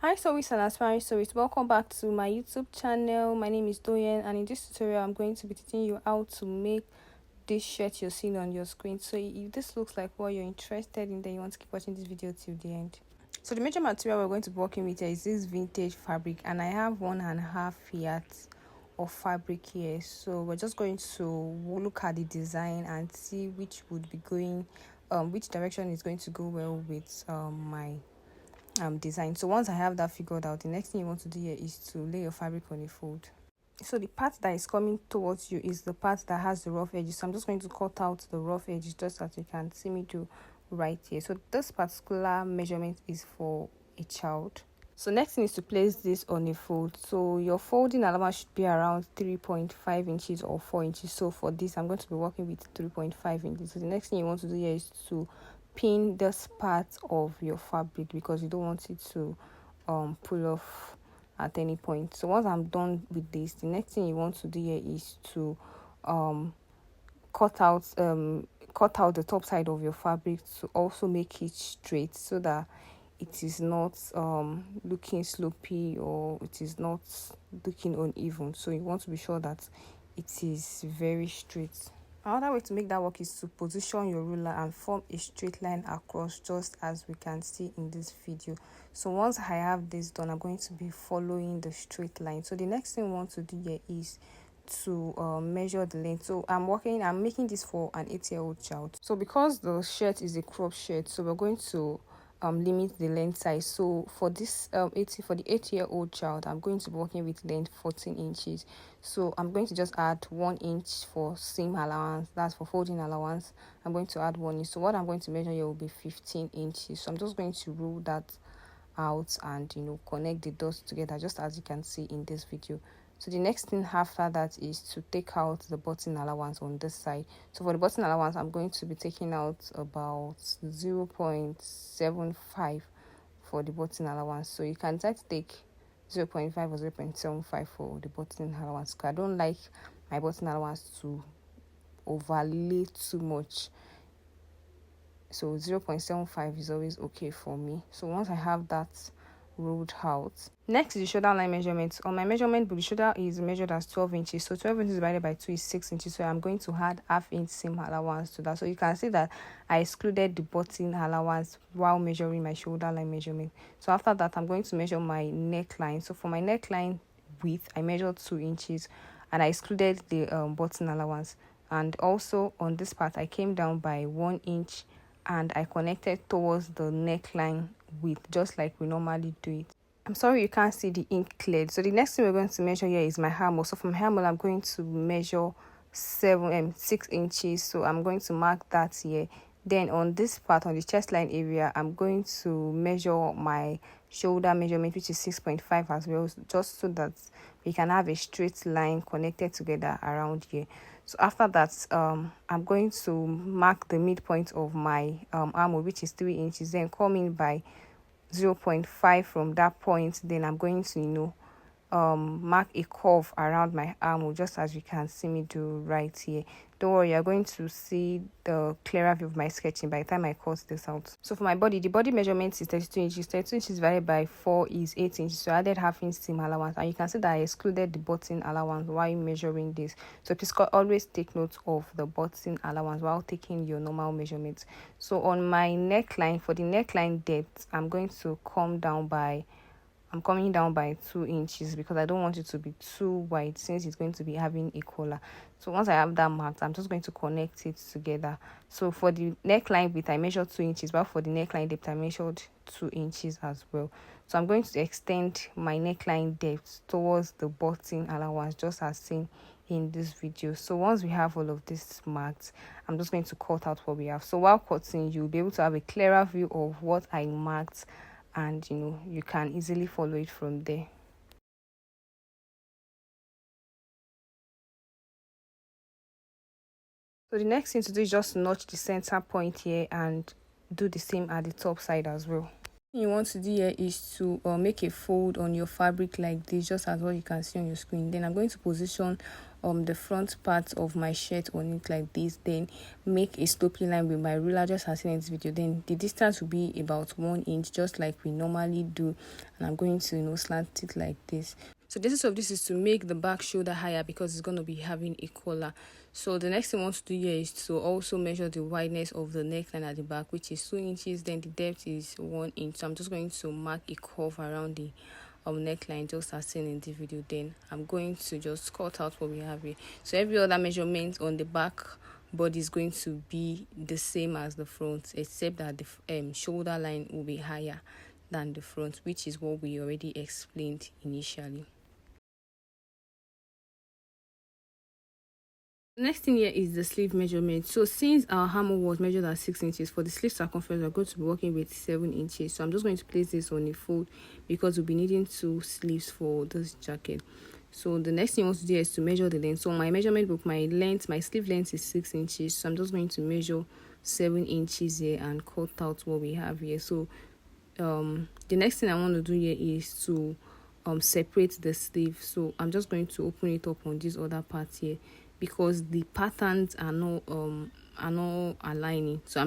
Hi Sewist and aspiring Sewist, welcome back to my YouTube channel. My name is Doyen, and in this tutorial I'm going to be teaching you how to make this shirt you're seeing on your screen. So if this looks like what you're interested in, then you want to keep watching this video till the end. So the major material we're going to be working with here is this vintage fabric, and I have 1.5 yards of fabric here. So we're just going to look at the design and see which would be going which direction is going to go well with my design. So once I have that figured out, the next thing you want to do here is to lay your fabric on a fold. So the part that is coming towards you is the part that has the rough edges. So I'm just going to cut out the rough edges just as you can see me do right here. So this particular measurement is for a child. So next thing is to place this on a fold. So your folding allowance should be around 3.5 inches or 4 inches. So for this, I'm going to be working with 3.5 inches. So the next thing you want to do here is to pin this part of your fabric, because you don't want it to pull off at any point. So once I'm done with this, the next thing you want to do here is to cut out the top side of your fabric to also make it straight, so that it is not looking sloppy or it is not looking uneven. So you want to be sure that it is very straight. Another way to make that work is to position your ruler and form a straight line across, just as we can see in this video. So once I have this done, I'm going to be following the straight line. So the next thing we want to do here is to measure the length. So I'm making this for an 8-year-old child. So because the shirt is a crop shirt, so we're going to limit the length size. So for this for the 8-year-old child, I'm going to be working with length 14 inches. So I'm going to just add 1 inch for seam allowance, that's for folding allowance. I'm going to add 1 inch. So what I'm going to measure here will be 15 inches. So I'm just going to rule that out and connect the dots together, just as you can see in this video. So the next thing after that is to take out the button allowance on this side. So for the button allowance, I'm going to be taking out about 0.75 for the button allowance. So you can try to take 0.5 or 0.75 for the button allowance, because I don't like my button allowance to overlay too much. So 0.75 is always okay for me. So once I have that ruled out, next is the shoulder line measurement. On my measurement book, the shoulder is measured as 12 inches. So 12 inches divided by 2 is 6 inches. So I'm going to add half-inch seam allowance to that. So you can see that I excluded the button allowance while measuring my shoulder line measurement. So after that, I'm going to measure my neckline. So for my neckline width, I measured 2 inches and I excluded the button allowance. And also on this part, I came down by 1 inch and I connected towards the neckline width, just like we normally do it. I'm sorry you can't see the ink cleared. So the next thing we're going to measure here is my armhole. So from my armhole, I'm going to measure 6 inches. So I'm going to mark that here. Then on this part, on the chest line area, I'm going to measure my shoulder measurement, which is 6.5 as well, just so that we can have a straight line connected together around here. So after that, I'm going to mark the midpoint of my armhole, which is 3 inches. Then coming by 0.5 from that point, then I'm going to mark a curve around my armhole, just as you can see me do right here. Don't worry, you're going to see the clearer view of my sketching by the time I cut this out. So for my body, the body measurement is 32 inches. 32 inches divided by 4 is 8 inches. So I added half-inch seam allowance, and you can see that I excluded the button allowance while measuring this. So please always take note of the button allowance while taking your normal measurements. So on my neckline, for the neckline depth, I'm coming down by 2 inches, because I don't want it to be too wide since it's going to be having a collar. So once I have that marked, I'm just going to connect it together. So for the neckline width, I measured 2 inches, but for the neckline depth, I measured 2 inches as well. So I'm going to extend my neckline depth towards the button allowance, just as seen in this video. So once we have all of this marked, I'm just going to cut out what we have. So while cutting, you'll be able to have a clearer view of what I marked, and you can easily follow it from there. So the next thing to do is just notch the center point here and do the same at the top side as well. What you want to do here is to make a fold on your fabric like this, just as what you can see on your screen. Then I'm going to position the front part of my shirt on it like this, then make a sloping line with my ruler just as seen in this video. Then the distance will be about 1 inch, just like we normally do, and I'm going to slant it like this. So the essence of this is to make the back shoulder higher because it's going to be having a collar. So the next thing I want to do here is to also measure the wideness of the neckline at the back, which is 2 inches. Then the depth is 1 inch. So I'm just going to mark a curve around the neckline just as seen in the video. Then I'm going to just cut out what we have here. So every other measurement on the back body is going to be the same as the front, except that the shoulder line will be higher than the front, which is what we already explained initially. The next thing here is the sleeve measurement. So since our hammer was measured at 6 inches, for the sleeve circumference we're going to be working with 7 inches. So I'm just going to place this on a fold because we'll be needing 2 sleeves for this jacket. So the next thing I want to do is to measure the length. So my measurement book, my sleeve length is 6 inches. So I'm just going to measure 7 inches here and cut out what we have here. So the next thing I want to do here is to separate the sleeve. So I'm just going to open it up on this other part here, because the patterns are not aligning. So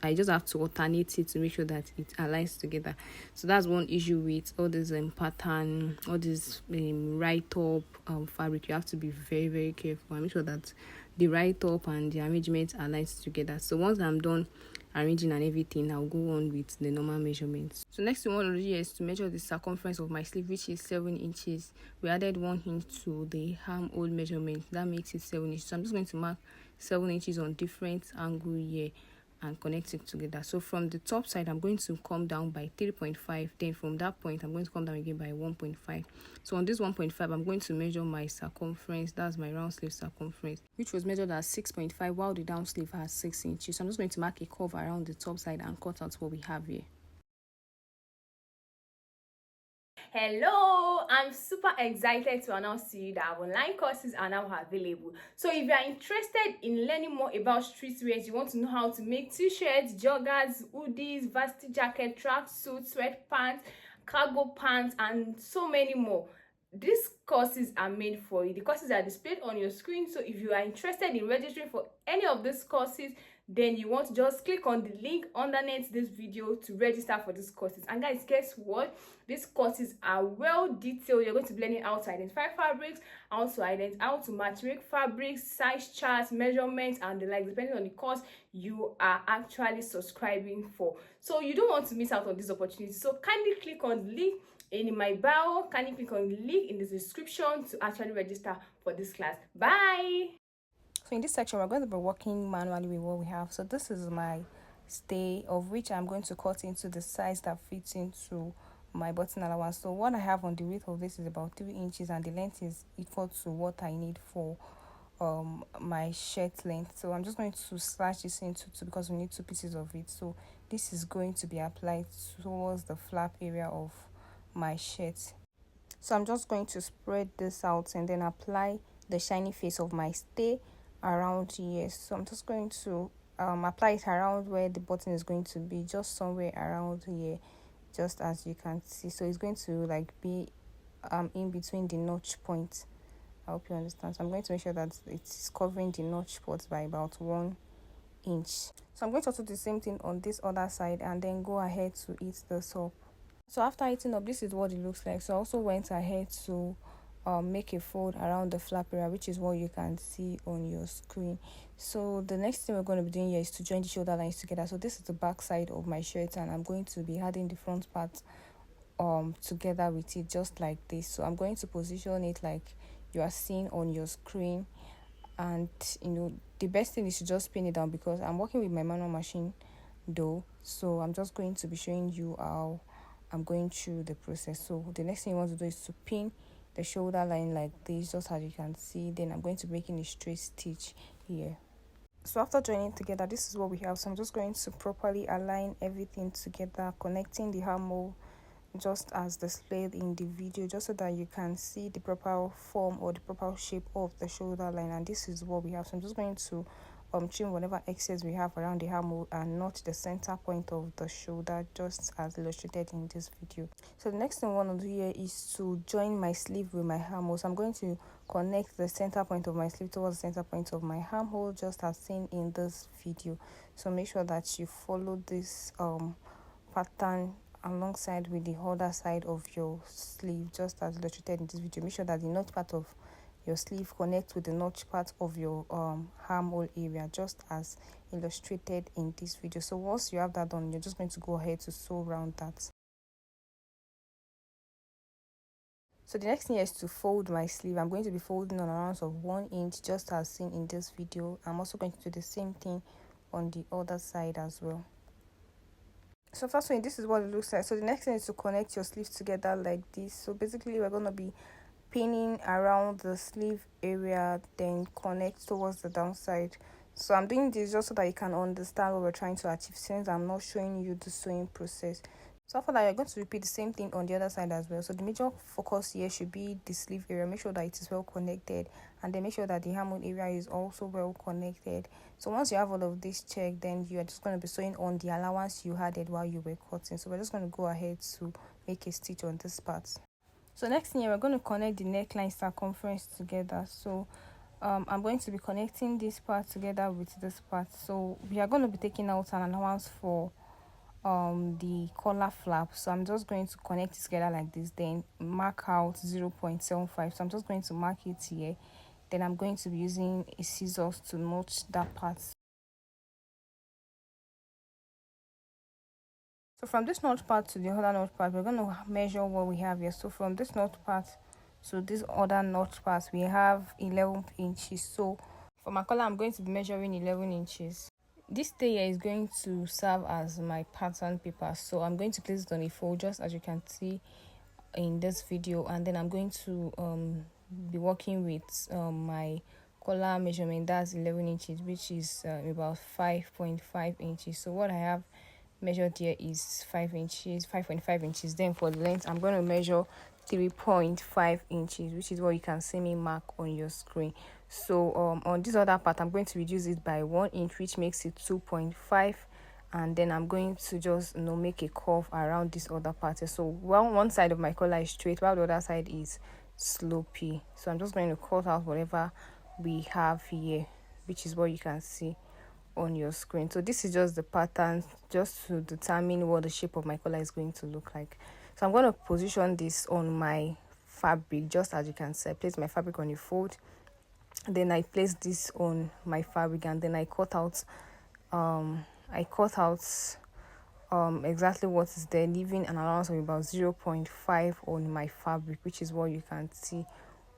I just have to alternate it to make sure that it aligns together. So that's one issue with all this pattern, all this right up fabric. You have to be very, very careful and make sure that the right up and the arrangement aligns together. So once I'm done arranging and everything, I'll go on with the normal measurements. So next thing I want to do is to measure the circumference of my sleeve, which is 7 inches. We added 1 inch to the armhole measurement, that makes it 7 inches. So I'm just going to mark 7 inches on different angle here and connect it together. So from the top side, I'm going to come down by 3.5. Then from that point, I'm going to come down again by 1.5. So on this 1.5, I'm going to measure my circumference. That's my round sleeve circumference, which was measured at 6.5, while the down sleeve has 6 inches. So I'm just going to mark a curve around the top side and cut out what we have here. Hello, I'm super excited to announce to you that our online courses are now available. So if you are interested in learning more about streetwear, you want to know how to make t-shirts, joggers, hoodies, varsity jacket, tracksuits, sweatpants, cargo pants, and so many more, these courses are made for you. The courses are displayed on your screen. So if you are interested in registering for any of these courses, then you want to just click on the link underneath this video to register for these courses. And guys, guess what? These courses are well detailed. You're going to be learning how to identify fabrics, how to matchmake fabrics, size charts, measurements, and the like, depending on the course you are actually subscribing for. So you don't want to miss out on this opportunity. So kindly click on the link in my bio. Kindly click on the link in the description to actually register for this class. Bye. So in this section, we're going to be working manually with what we have. So this is my stay, of which I'm going to cut into the size that fits into my button allowance. So what I have on the width of this is about 3 inches, and the length is equal to what I need for my shirt length. So I'm just going to slash this into 2 because we need 2 pieces of it. So this is going to be applied towards the flap area of my shirt. So I'm just going to spread this out and then apply the shiny face of my stay around here. So I'm just going to apply it around where the button is going to be, just somewhere around here, just as you can see. So it's going to like be in between the notch points. I hope you understand. So I'm going to make sure that it's covering the notch spots by about 1 inch. So I'm going to also do the same thing on this other side and then go ahead to eat this up. So after eating up, this is what it looks like. So I also went ahead to make a fold around the flap area, which is what you can see on your screen. So the next thing we're going to be doing here is to join the shoulder lines together. So this is the back side of my shirt, and I'm going to be adding the front part together with it, just like this. So I'm going to position it like you are seeing on your screen, and the best thing is to just pin it down because I'm working with my manual machine though. So I'm just going to be showing you how I'm going through the process. So the next thing you want to do is to pin the shoulder line like this, just as you can see. Then I'm going to be making a straight stitch here. So after joining together, this is what we have. So I'm just going to properly align everything together, connecting the armhole just as displayed in the video, just so that you can see the proper form or the proper shape of the shoulder line. And this is what we have. So I'm just going to trim whatever excess we have around the armhole and not the center point of the shoulder, just as illustrated in this video. So the next thing I want to do here is to join my sleeve with my armhole. So I'm going to connect the center point of my sleeve towards the center point of my armhole, just as seen in this video. So make sure that you follow this pattern alongside with the other side of your sleeve, just as illustrated in this video. Make sure that the notch part of your sleeve connects with the notch part of your armhole area, just as illustrated in this video. So once you have that done, you're just going to go ahead to sew around that. So the next thing is to fold my sleeve. I'm going to be folding on around of 1 inch, just as seen in this video. I'm also going to do the same thing on the other side as well. So first one, this is what it looks like. So the next thing is to connect your sleeves together like this. So basically we're going to be pinning around the sleeve area, then connect towards the downside. So I'm doing this just so that you can understand what we're trying to achieve, since I'm not showing you the sewing process. So after that, you're going to repeat the same thing on the other side as well. So the major focus here should be the sleeve area. Make sure that it is well connected, and then make sure that the armhole area is also well connected. So once you have all of this checked, then you are just going to be sewing on the allowance you added while you were cutting. So we're just going to go ahead to make a stitch on this part. So next thing, we're going to connect the neckline circumference together. So I'm going to be connecting this part together with this part. So we are going to be taking out an allowance for the collar flap. So I'm just going to connect it together like this, then mark out 0.75. So I'm just going to mark it here, then I'm going to be using a scissors to notch that part. So from this notch part to the other notch part, we're going to measure what we have here. So from this notch part to this other notch part, we have 11 inches. So for my collar, I'm going to be measuring 11 inches. This stay here is going to serve as my pattern paper. So I'm going to place it on a fold, just as you can see in this video, and then I'm going to be working with my collar measurement. That's 11 inches, which is about 5.5 inches. So what I have measured here is 5 inches, 5.5 inches. Then for the length, I'm going to measure 3.5 inches, which is what you can see me mark on your screen. So on this other part, I'm going to reduce it by 1 inch, which makes it 2.5, and then I'm going to just make a curve around this other part. So one side of my collar is straight while the other side is slopey. So I'm just going to cut out whatever we have here, which is what you can see on your screen. So this is just the pattern, just to determine what the shape of my collar is going to look like. So I'm going to position this on my fabric, just as you can see. I place my fabric on a fold, then I place this on my fabric, and then I cut out exactly what is there, leaving an allowance of about 0.5 on my fabric, which is what you can see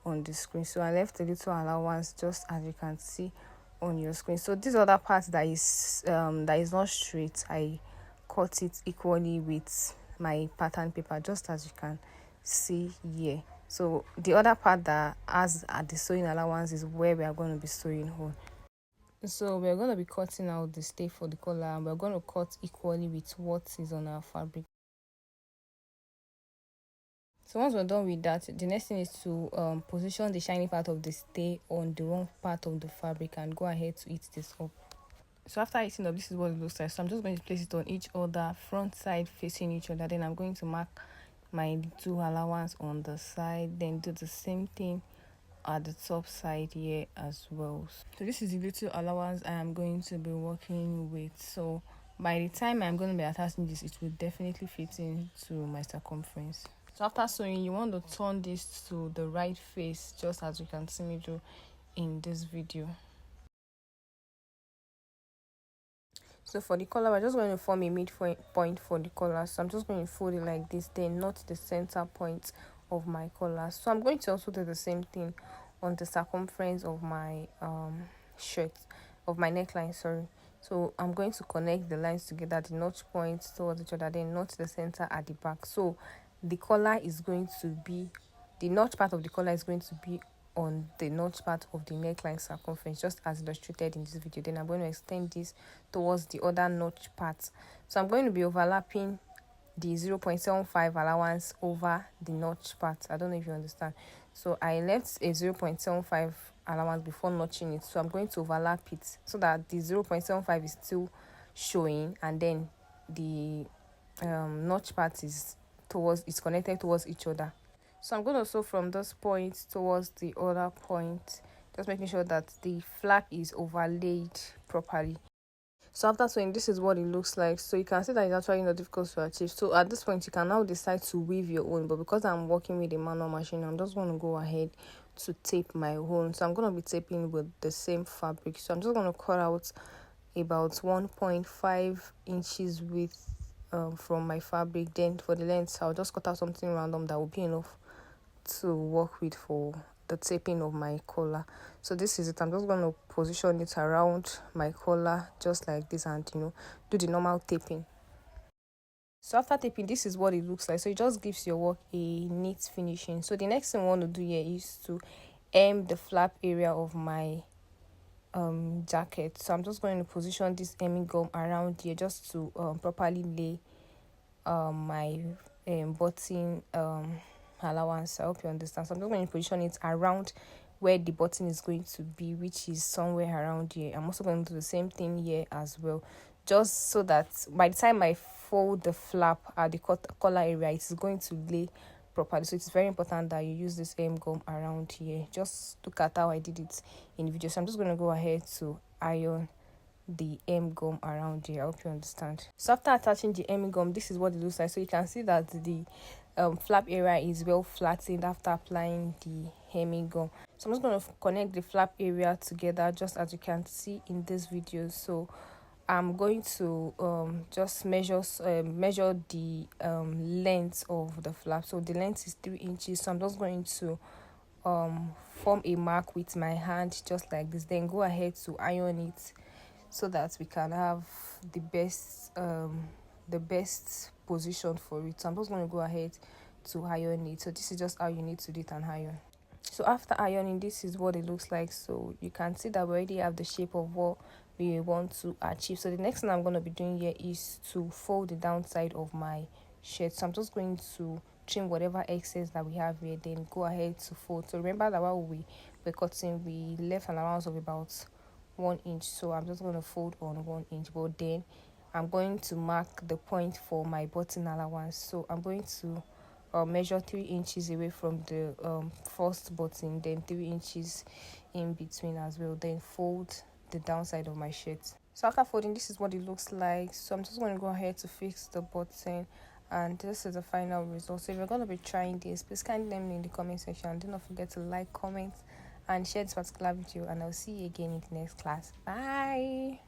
on the screen. So I left a little allowance, just as you can see on your screen. So this other part that is not straight, I cut it equally with my pattern paper, just as you can see here. So the other part that has the sewing allowance is where we are going to be sewing on. So we're going to be cutting out the stay for the collar, and we're going to cut equally with what is on our fabric. So once we're done with that, the next thing is to position the shiny part of the stay on the wrong part of the fabric and go ahead to heat this up. So after heating up, this is what it looks like. So I'm just going to place it on each other, front side facing each other. Then I'm going to mark my little allowance on the side, then do the same thing at the top side here as well. So this is the little allowance I am going to be working with. So by the time I'm going to be attaching this, it will definitely fit into my circumference. So after sewing, you want to turn this to the right face, just as you can see me do in this video. So for the collar, we're just going to form a midpoint for the collar. So I'm just going to fold it like this, then not the center point of my collar. So I'm going to also do the same thing on the circumference of my shirt, of my neckline, sorry. So I'm going to connect the lines together, the notch points towards each other, then not the center at the back. So the collar is going to be, the notch part of the collar is going to be on the notch part of the neckline circumference, just as illustrated in this video. Then I'm going to extend this towards the other notch part. So I'm going to be overlapping the 0.75 allowance over the notch part. I don't know if you understand. So I left a 0.75 allowance before notching it, so I'm going to overlap it so that the 0.75 is still showing, and then the notch part is connected towards each other. So I'm going to sew from this point towards the other point, just making sure that the flap is overlaid properly. So after sewing, this is what it looks like. So you can see that it's actually not difficult to achieve. So at this point, you can now decide to weave your own. But because I'm working with a manual machine, I'm just going to go ahead to tape my own. So I'm going to be taping with the same fabric. So I'm just going to cut out about 1.5 inches width from my fabric. Then for the length, I'll just cut out something random that will be enough to work with for the taping of my collar. So this is it. I'm just going to position it around my collar just like this, and do the normal taping. So after taping, this is what it looks like. So it just gives your work a neat finishing. So the next thing I want to do here is to hem the flap area of my jacket. So I'm just going to position this hemming gum around here just to properly lay my button allowance. I hope you understand. So I'm just going to position it around where the button is going to be, which is somewhere around here. I'm also going to do the same thing here as well, just so that by the time I fold the flap at the collar area, it is going to lay properly. So it's very important that you use this hem gum around here. Just look at how I did it in the video. So I'm just going to go ahead to iron the hem gum around here. I hope you understand. So after attaching the hem gum, this is what it looks like. So you can see that the flap area is well flattened after applying the hemming gum. So I'm just going to connect the flap area together, just as you can see in this video. So I'm going to just measure the length of the flap. So the length is 3 inches. So I'm just going to form a mark with my hand just like this. Then go ahead to iron it so that we can have the best position for it. So I'm just going to go ahead to iron it. So this is just how you need to do it and iron. So after ironing, this is what it looks like. So you can see that we already have the shape of what we want to achieve. So the next thing I'm going to be doing here is to fold the downside of my shirt. So I'm just going to trim whatever excess that we have here, then go ahead to fold. So remember that while we were cutting, we left an allowance of about 1 inch. So I'm just going to fold on 1 inch, but then I'm going to mark the point for my button allowance. So I'm going to measure 3 inches away from the first button, then 3 inches in between as well, then fold the downside of my shirt. So after folding, this is what it looks like. So I'm just going to go ahead to fix the button, and this is the final result. So if you're going to be trying this, please kindly let me know in the comment section. Do not forget to like, comment, and share this particular video, and I'll see you again in the next class. Bye.